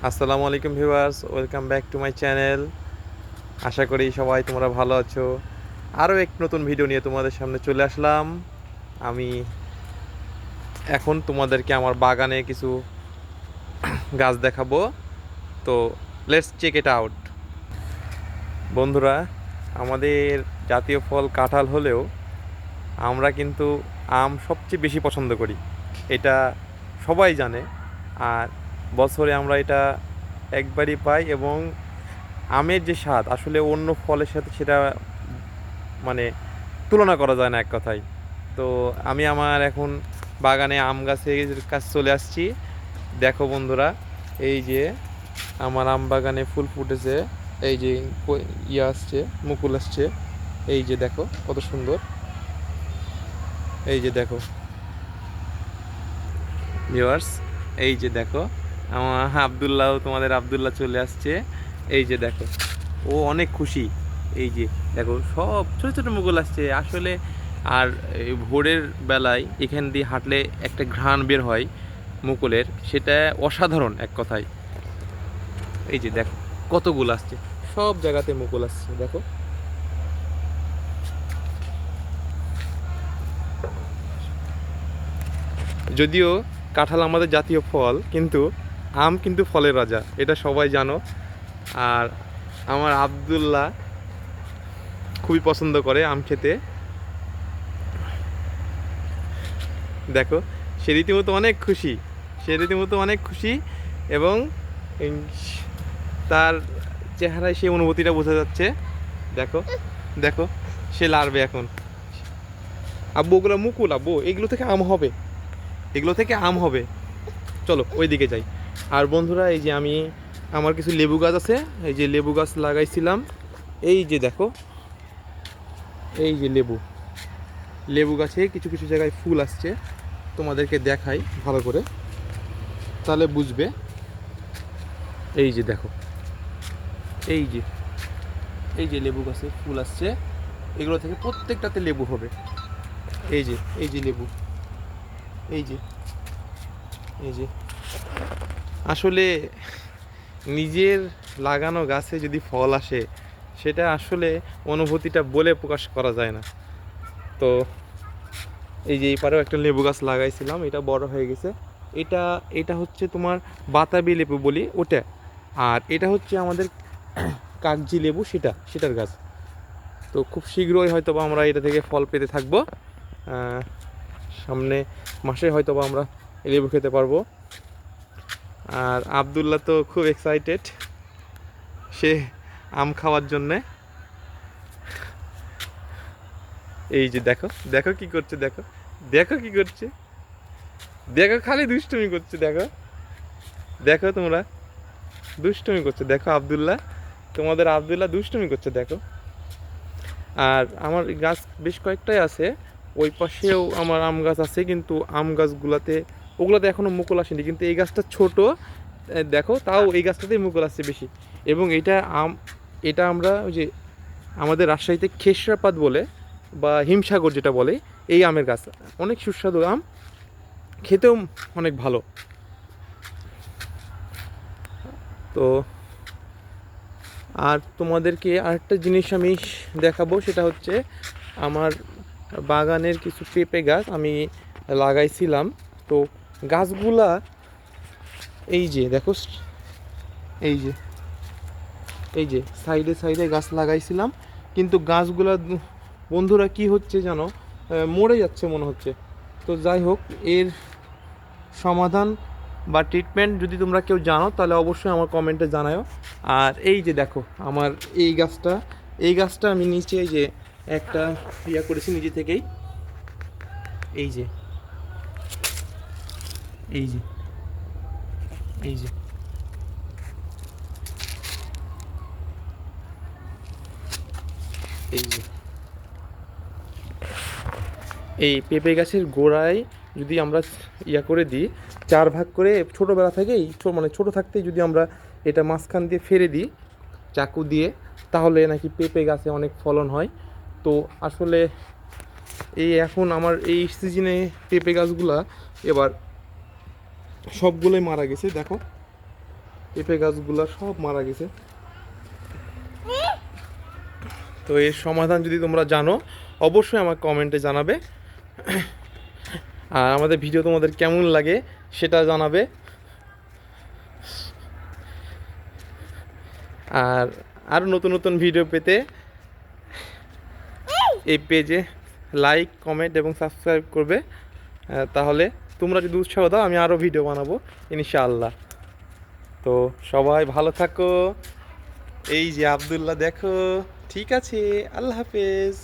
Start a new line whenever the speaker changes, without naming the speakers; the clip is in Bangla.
আসসালামু আলাইকুম viewers, welcome back to my channel. আশা করি সবাই তোমরা ভালো আছো। আরও এক নতুন ভিডিও নিয়ে তোমাদের সামনে চলে আসলাম। আমি এখন তোমাদেরকে আমার বাগানে কিছু গাছ দেখাবো। তো লেটস চেক ইট আউট। বন্ধুরা, আমাদের জাতীয় ফল কাঁঠাল হলেও আমরা কিন্তু আম সবচেয়ে বেশি পছন্দ করি, এটা সবাই জানে। আর বছরে আমরা এটা একবারই পাই এবং আমের যে স্বাদ আসলে অন্য ফলের সাথে সেটা মানে তুলনা করা যায় না এক কথায়। তো আমি আমার এখন বাগানে আম গাছের কাছে চলে আসছি। দেখো বন্ধুরা, এই যে আমার আম বাগানে ফুল ফুটেছে, এই যে ইয়ে আসছে, মুকুল আসছে। এই যে দেখো কত সুন্দর, এই যে দেখো ভিউয়ার্স, এই যে দেখো আমার আব্দুল্লাহ, তোমাদের আব্দুল্লাহ চলে আসছে। এই যে দেখো, ও অনেক খুশি। এই যে দেখো সব ছোটো ছোটো মুকুল আসছে আসলে। আর এই ভোরের বেলায় এখান দিয়ে হাঁটলে একটা ঘ্রাণ বের হয় মুকুলের, সেটা অসাধারণ এক কথায়। এই যে দেখো কতগুলো আসছে, সব জায়গাতে মুকুল আসছে দেখো। যদিও কাঁঠাল আমাদের জাতীয় ফল, কিন্তু আম কিন্তু ফলের রাজা, এটা সবাই জানো। আর আমার আব্দুল্লাহ খুবই পছন্দ করে আম খেতে। দেখো, সে রীতিমতো অনেক খুশি, সে রীতিমতো অনেক খুশি। এবং এই তার চেহারায় সেই অনুভূতিটা বোঝা যাচ্ছে। দেখো দেখো, সে লাড়বে এখন। আব্বু ওগুলো মুকুল, আব্বু এগুলো থেকে আম হবে, এগুলো থেকে আম হবে। চলো ওই দিকে যাই। আর বন্ধুরা, এই যে আমি আমার কিছু লেবু গাছ আছে, এই যে লেবু গাছ লাগাইছিলাম। এই যে দেখো, এই যে লেবু, লেবু গাছে কিছু কিছু জায়গায় ফুল আসছে, তোমাদেরকে দেখাই ভালো করে তাহলে বুঝবে। এই যে দেখো, এই যে, এই যে লেবু গাছে ফুল আসছে, এগুলো থেকে প্রত্যেকটাতে লেবু হবে। এই যে, এই যে লেবু, এই যে, এই যে। আসলে নিজের লাগানো গাছে যদি ফল আসে, সেটা আসলে অনুভূতিটা বলে প্রকাশ করা যায় না। তো এই যে এই পারেও একটা লেবু গাছ লাগাইছিলাম, এটা বড় হয়ে গেছে। এটা এটা হচ্ছে তোমার বাতাবি লেবু বলি ওটা। আর এটা হচ্ছে আমাদের কাগজি লেবু, সেটার গাছ। তো খুব শীঘ্রই হয়তো বা আমরা এটা থেকে ফল পেতে থাকবো। সামনে মাসে হয়তো বা আমরা লেবু খেতে পারবো। আর আব্দুল্লাহ তো খুব এক্সাইটেড, সে আম খাওয়ার জন্যে। এই যে দেখো, দেখো কি করছে, দেখো দেখো কি করছে, দেখো খালি দুষ্টুমি করছে। দেখো দেখো তোমরা, দুষ্টুমি করছে দেখো আব্দুল্লাহ, তোমাদের আব্দুল্লাহ দুষ্টুমি করছে দেখো। আর আমার গাছ বেশ কয়েকটাই আছে, ওই পাশেও আমার আম গাছ আছে, কিন্তু আম গাছগুলোতে ওগুলোতে এখনও মুকুল আসেনি, কিন্তু এই গাছটা ছোট। দেখো তাও এই গাছটাতেই মুকুল আসছে বেশি। এবং এটা আমরা ওই যে আমাদের রাজশাহীতে খেসরাপাত বলে বা হিমসাগর যেটা বলে, এই আমের গাছ অনেক সুস্বাদু আম, খেতেও অনেক ভালো। তো আর তোমাদেরকে আরেকটা জিনিস আমি দেখাবো, সেটা হচ্ছে আমার বাগানের কিছু পেঁপে গাছ আমি লাগাইছিলাম। তো গাছগুলা এই যে দেখো, এই যে, এই যে সাইডে সাইডে গাছ লাগাইছিলাম, কিন্তু গাছগুলা বন্ধুরা কি হচ্ছে জানো, মরে যাচ্ছে মনে হচ্ছে। তো যাই হোক, এর সমাধান বা ট্রিটমেন্ট যদি তোমরা কেউ জানো তাহলে অবশ্যই আমার কমেন্টে জানাও। আর এই যে দেখো আমার এই গাছটা আমি নিচে এই যে একটা ইয়া করেছি নিজে থেকেই। এই যে, এই যে, এই যে, এই যে, এই পেঁপে গাছের গোড়ায় যদি আমরা ইয়া করে দিই, 4 ভাগ করে, ছোটোবেলা থেকেই মানে ছোটো থাকতেই যদি আমরা এটা মাঝখান দিয়ে ফেলে দিই চাকু দিয়ে, তাহলে নাকি পেঁপে গাছে অনেক ফলন হয়। তো আসলে এই এখন আমার এই সিজনে পেঁপে গাছগুলা এবার সবগুলোই মারা গেছে দেখো। পেঁপে গাছগুলো সব মারা গেছে। তো এর সমাধান যদি তোমরা জানো অবশ্যই আমার কমেন্টে জানাবে, আর আমাদের ভিডিও তোমাদের কেমন লাগে সেটা জানাবে। আর আরও নতুন নতুন ভিডিও পেতে এই পেজে লাইক, কমেন্ট এবং সাবস্ক্রাইব করবে। তাহলে তোমরা যদি উৎসাহ দাও আমি আরও ভিডিও বানাবো ইনশাআল্লাহ। তো সবাই ভালো থাকো। এই যে আব্দুল্লাহ দেখো। ঠিক আছে, আল্লাহ হাফেজ।